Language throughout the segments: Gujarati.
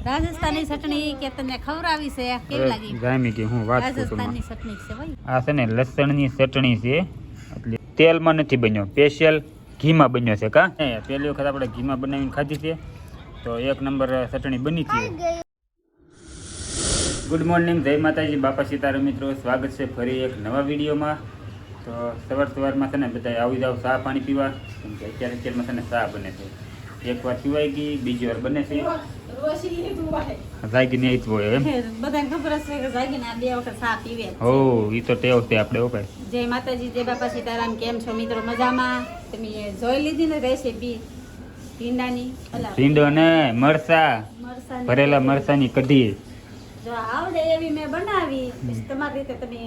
રાજસ્થાની ચટણી કે તને ખવડાવી છે કેવી લાગી? જામી કે હું વાત કરું રાજસ્થાની ચટણી છે ભાઈ. આ છે ને લસણની ચટણી છે, એટલે તેલમાં નથી બન્યો, સ્પેશિયલ ઘીમાં બન્યો છે. કા પહેલી વખત આપણે ઘીમાં બનાવીને ખાધી છે, તો એક નંબર ચટણી બની છે. ગુડ મોર્નિંગ, જય માતાજી, બાપા સીતારામ મિત્રો, સ્વાગત છે ફરી એક નવા વિડીયોમાં. તો સવારમાં છે ને બધા આવી જાવ ચા પાણી પીવા, કેમ કે અત્યારમાં છે ને ચા બને છે. એક વાર પીવાઈ ગઈ, બીજી વાર બને છે. જાગીને એ જ હોય એમ બધાને ખબર છે કે જાગીને આ બે વખત ચા પીવે. હો, ઈ તો ટેવ છે આપણે. ઓકે, જય માતાજી, જય બાપા સીતારામ. કેમ છો મિત્રો? મજામાં? તમે જોઈ લીધી ને રેસીપી ભીંડાની? ભીંડો ને મરસા, ભરેલા મરસાની કઢી. જો આવડે એવી મેં બનાવી, પછી તમારી રીતે તમે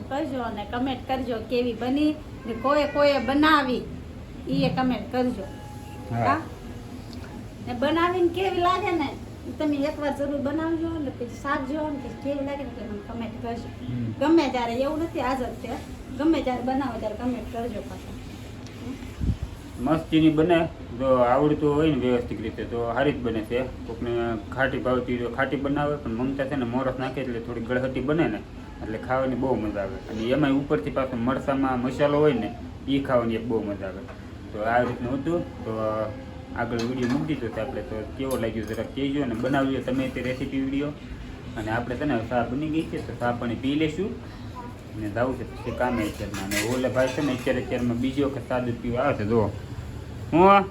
કરજો અને કમેન્ટ કરજો કેવી બની, ને કોઈ બનાવી એ કમેન્ટ કરજો. હા, ને બનાવીને કેવી લાગે ને તમે એકવાર જરૂર બનાવજો, ને પછી શાકજો ને પછી કેવી લાગે ને એટલે મને કમેન્ટ કરજો. ગમે ત્યારે, એવું નથી આજ જ છે, ગમે ત્યારે બનાવો ત્યારે કમેન્ટ કરજો પાછા. મસ્તીની બને, જો આવડતું હોય ને વ્યવસ્થિત રીતે તો સારી જ બને છે. કોકને ખાટી ભાવતી તો ખાટી બનાવે, પણ મમતા છે ને મોરસ નાખે એટલે થોડી ગળહટી બને ને, એટલે ખાવાની બહુ મજા આવે. અને એમાંય ઉપરથી પાછું મરસામાં મસાલો હોય ને, એ ખાવાની એક બહુ મજા આવે. તો આ રીતનું હતું. તો આગળ વિડીયો મૂકી દીધો છે આપણે, તો કેવો લાગ્યો જરાક કહેજો, અને બનાવજો તમે તે રેસીપી વિડીયો. અને આપણે છે ને ચા બની ગઈ છે, તો ચા પાણી પી લઈશું ને જવું છે પછી કામે. અત્યારમાં અને ઓલે ભાઈ છે ને અત્યારમાં બીજી વખત ચા દૂધ પીવા આવે છે. જો હું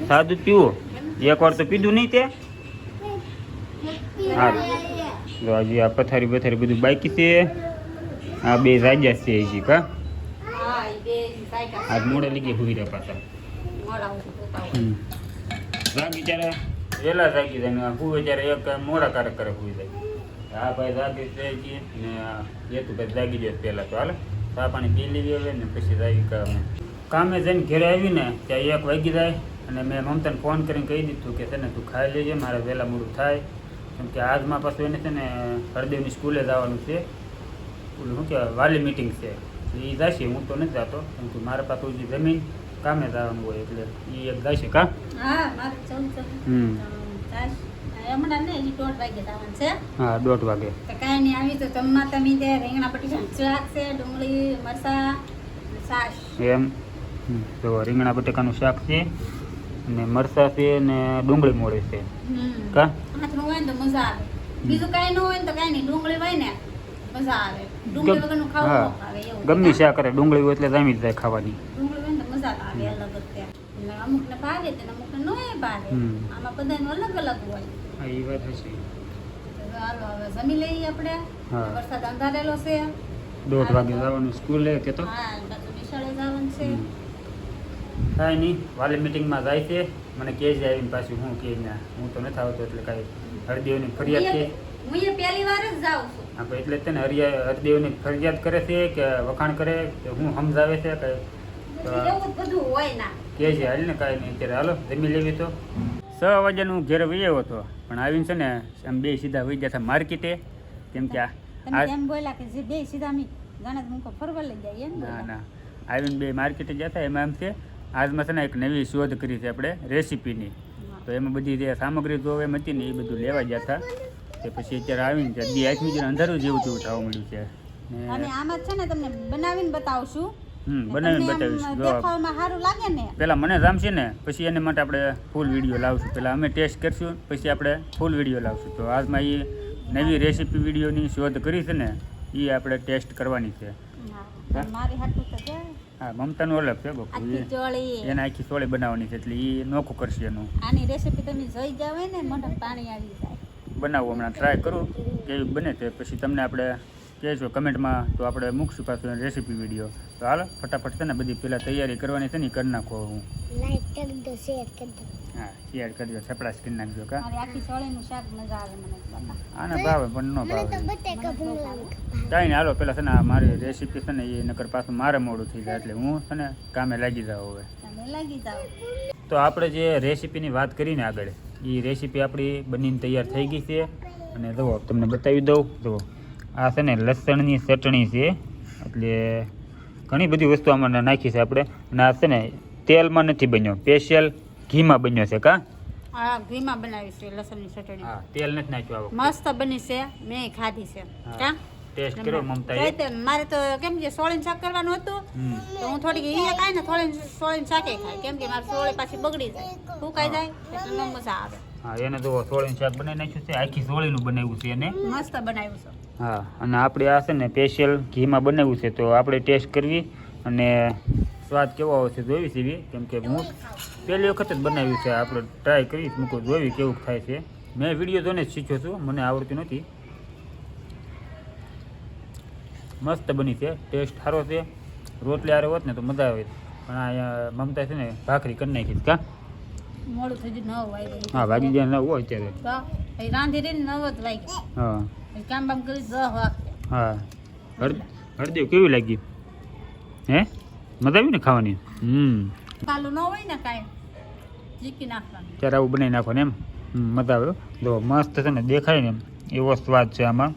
ચા દૂધ પીવું એક વાર તો પીધું નહીં તે. હા, જો હજી આ પથારી બધું બાકી છે. આ બે રાજા છે હજી. કા આજ મોડે લીધી હુઈ રહ્યા પાછા. જાગી ત્યારે વહેલા જાગી જાય ને હુવે ત્યારે એક મોડા કારક કરે હુઈ જાય. આ ભાઈ જાગી જાય છે ને એ તું ભાઈ જાગી જાય પહેલાં. તો હાલે ચા પાણી પી લેવી હવે ને પછી જાગી કામે જઈને ઘરે આવીને ત્યાં 1 વાગી જાય. અને મેં મમતાને ફોન કરીને કહી દીધું કે છે ને તું ખાઈ લેજે, મારે વહેલા મોડું થાય. કેમ કે આજમાં પાછું એને છે ને હરદેવની સ્કૂલે જવાનું છે. ઓલું શું કહેવાય, વાલી મિટિંગ છે, એ જશે. હું તો નથી જતો, કેમ કે મારા પાસે જે જમીન કામે જવાનું હોય એટલે એ એક જશે. કા હા, 1:30 છે. હા, 1:30 વાગે. તો કાંઈ નહીં, આવી તો જમવા તમે તે રીંગણા બટેકાનું શાક છે, ડુંગળી મરસા છાશ એમ. તો રીંગણા બટેકાનું શાક છે અને મરસા છે ને ડુંગળી મોળે છે. કા હાથનું હોય ને તો મજા આવે. બીજું કાંઈ ન હોય ને તો કાંઈ નહીં, ડુંગળી હોય ને મજા આવે. ડુંગળી વગરનું ખાવું ન આવે એવું. ગમે શાક કરે, ડુંગળી હોય એટલે જામી જાય ખાવાની. ડુંગળી હોય ને તો મજા આવે અલગ જ ત્યાં. એટલે અમુકને ભાવે છે ને અમુકને ન ભાવે. આમાં બધાનું અલગ અલગ હોય. હા, એ વાત હશે. હાલો હવે જમી લઈએ આપણે. વરસાદ અંધારેલો છે. 1:30 વાગે જવાનું સ્કૂલે કે તો. હા, પાછું નિશાળે જવાનું છે. કાંઈ નહીં, વાલી મિટિંગમાં જાય છે. મને કહે છે આવીને પાછું હું કે ના હું તો નથી આવતો, એટલે કાંઈ હરદેવની ફરિયાદ છે. હું એ પહેલી વાર જ જાઉં છું. હા, એટલે જ ને હરદેવની ફરિયાદ કરે છે કે વખાણ કરે કે હું સમજાવે છે કે એવું બધું હોય ના કહે છે. હાલ ને કાંઈ નહીં, અત્યારે હાલો જમી લેવી. તો 6 વાગ્યાનું ઘેર વહી આવ્યો હતો, પણ આવીને છે ને આમ બે સીધા વહી ગયા હતા માર્કેટે. કેમ કે તમે એમ બોલ્યા કે જે બે સીધા મી જાણે મુકો ફરવા લઈ જાય એમ. ના, આવીને બે માર્કેટે ગયા હતા. એમાં એમ છે આજમાં છે ને એક નવી શોધ કરી છે આપણે રેસીપીની. તો એમાં બધી જે સામગ્રી જોવે એમ હતી ને એ બધું લેવા ગયા હતા. તે પછી અત્યારે આવીને દી આઠમી જેવું અંધારું જેવું થવા મળ્યું છે. અને આમાં છે ને તમને બનાવીને બતાવશું. બનાવીને બતાવીશ. દેખાવમાં સારું લાગે ને પેલા મને જામશે ને પછી એને માટે આપણે ફૂલ વિડીયો લાવશું. પેલા અમે ટેસ્ટ કરશું પછી આપણે ફૂલ વિડીયો લાવશું. તો આજમાં એ નવી રેસીપી વિડીયોની શોધ કરી છે ને એ આપણે ટેસ્ટ કરવાની છે. મારી હાટું તો છે. હા, મમતાનું અલગ છે. એને આખી ચોળી બનાવવાની છે એટલે એ નોખું કરશે એનું. આની રેસીપી તમે જોઈ જાવ ને મોઢામાં પાણી આવી જાય. બનાવું હમણાં ટ્રાય કરું કેવી બને તે પછી તમને આપણે કહેજો કમેન્ટમાં. તો આપણે મૂકશું પાછું રેસીપી વિડીયો. તો હાલો ફટાફટ છે ને બધી પહેલાં તૈયારી કરવાની છે ને એ કરી નાખો. હું લાઈક કરી દો, શેર કરી દો. હા, શેર કરી દો, છપડાશ કરી નાખજો. કા આખી સોળીનું શાક મજા આવે મને. આને ભાવે પણ ન ભાવે. કાંઈ નહીં, હાલો પહેલાં છે ને મારી રેસીપી છે ને એ નકર પાછું મારે મોડું થઈ જાય એટલે હું છે ને કામે લાગી જાઉં હવે. તો આપણે જે રેસીપીની વાત કરીને આગળ, એ રેસીપી આપણી બનીને તૈયાર થઈ ગઈ છે. અને જુઓ તમને બતાવી દઉં. જુઓ આ છે ને લસણની ચટણી છે, એટલે ઘણી બધી વસ્તુ આમાં નાખી છે આપણે. અને આ છે ને તેલમાં નથી બન્યો, સ્પેશિયલ ઘીમાં બન્યો છે. કા આ ઘીમાં બનાવી છે લસણની ચટણી. હા તેલ નથી નાખ્યું આવો મસ્ત બની છે, મેં ખાધી છે. હા. કા ટેસ્ટ કર્યો મમતા કઈ તે મારે તો કેમ કે સોળીનું શાક કરવાનું હતું તો હું થોડીક ઈ ખાય ને સોળીનું શાકે ખાય કેમ કે મારી સોળી પાછી બગડી જાય, ફૂંકાઈ જાય એટલે ન મજા આવે. હા એને તો સોળીનું શાક બનાવી નાખ્યું છે, આખી સોળીનું બનાવ્યું છે એને. મસ્ત બનાવ્યું છે. હા અને આપણે આ છે ને સ્પેશિયલ ઘીમાં બનાવ્યું છે તો આપણે ટેસ્ટ કરવી અને સ્વાદ કેવો આવશે જોઈ સીવી, કેમ કે હું પહેલી વખત જ બનાવ્યું છે. આપણે ટ્રાય કરીશ મૂકો જોઈ કેવું થાય છે. મેં વિડીયો જોઈને જ શીખ્યો છું, મને આવડતું નથી. મસ્ત બની છે, ટેસ્ટ સારો છે. રોટલી હારે હોત ને તો મજા આવે, પણ અહીંયા મમતા છે ને ભાખરી કરી નાખીશ. કા મોડું થઈ ગયું 9 વાગે. હા વાગી જાય ન હોય અત્યારે. તો એ રાંધી રહીને 9 જ વાગે. હા કામ બામ કરી 10 વાગે. હા હળદેવ કેવી લાગી? હે મજા આવી ને ખાવાની? કાલું ન હોય ને કાંઈ ચીકી નાખવાનું. ત્યારે આવું બનાવી નાખવાનું એમ. મજા આવે. જો મસ્ત છે ને દેખાય ને એવો સ્વાદ છે આમાં.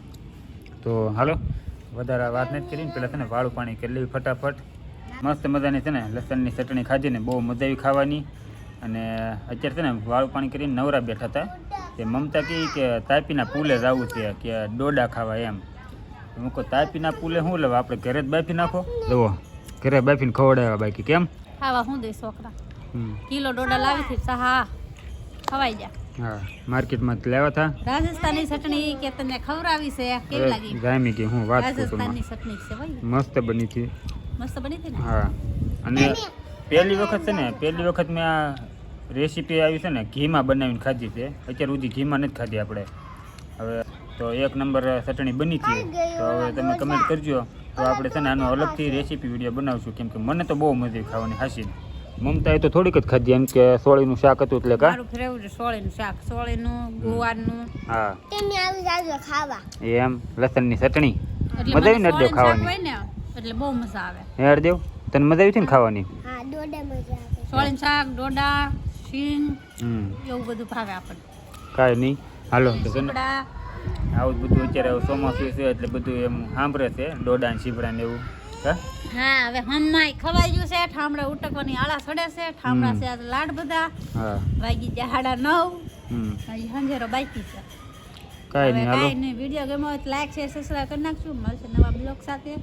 તો હાલો વધારે વાત નથી કરીને પેલા છે ને વાળું પાણી કરી લેવી ફટાફટ. મસ્ત મજાની છે ને લસણની ચટણી ખાધી ને બહુ મજા આવી ખાવાની. અને અત્યારે છે ને વાળું પાણી કરીને નવરા બેઠા હતા. તે મમતા કહે કે તાપીના પુલે જ આવું છે કે ડોડા ખાવા એમ. હું કહું તાપીના પુલે શું લેવા, આપણે ઘરે જ બાફી નાખો. જુઓ ઘરે બાફીને ખવડાવ્યા બાકી કેમ ખાવા શું દે છોકરા. કિલો ડોડા લાવી હતી હા ખવાઈ જા. હા માર્કેટમાં લેવા હતા. રાજસ્થાની ચટણી કે તને ખવડાવી છે કેવી લાગી? જામી કે હું વાત કરું રાજસ્થાની ચટણી છે ભાઈ, મસ્ત બની હતી. મસ્ત બની હતી ને. હા અને પહેલી વખત છે ને પહેલી વખત મેં આ રેસીપી આવી છે ને ઘીમાં બનાવીને ખાધી છે. અત્યાર સુધી ઘીમાં નથી ખાધી આપણે. હવે તો 1 નંબર ચટણી બની હતી. તો હવે તમે કમેન્ટ કરજો તો આપણે છે ને આનો અલગથી રેસીપી વિડીયો બનાવશું, કેમ કે મને તો બહુ મજા આવી ખાવાની હાસી. મમતાએ તો થોડીક જ ખાધી એમ કે સોળીનું શાક હતું એટલે કા મારું ફેવરેટ સોળીનું શાક, સોળીનું ગુવારનું. હા તમે આવી જાજો ખાવા. એમ લસણની ચટણી એટલે મજા આવી ને મને હળદેવ સોળીનું શાક ખાવાની? હોય ને એટલે બહુ મજા આવે. હે હળદેવ તને મજા આવી હતી ને ખાવાની? હા ડોડા મજા આવે. સોળીનું શાક, ડોડા, શીંગ હમ એવું બધું ભાવે આપણને. કાંઈ નહીં હાલો તો છે ને ચીપડા આવું જ બધું અત્યારે ચોમાસું છે એટલે બધું એમ સાંભળે છે ડોડા ને શીપડા ને એવું. હા હવે હમણાં ખવાઈ ગયું છે. ઠામડા ઉટકવાની આળા સડે છે. ઠામડા છે આજ લાડ બધા. હા વાગી ગયા 9:30. હજી હંજેરો બાકી છે. કાંઈ નહીં હાલો. કાંઈ નહીં. વિડીયો ગમ્યો હોય તો લાઈક શેર સબસ્ક્રાઈબ કરી નાખશું. મળશે નવા બ્લોગ સાથે.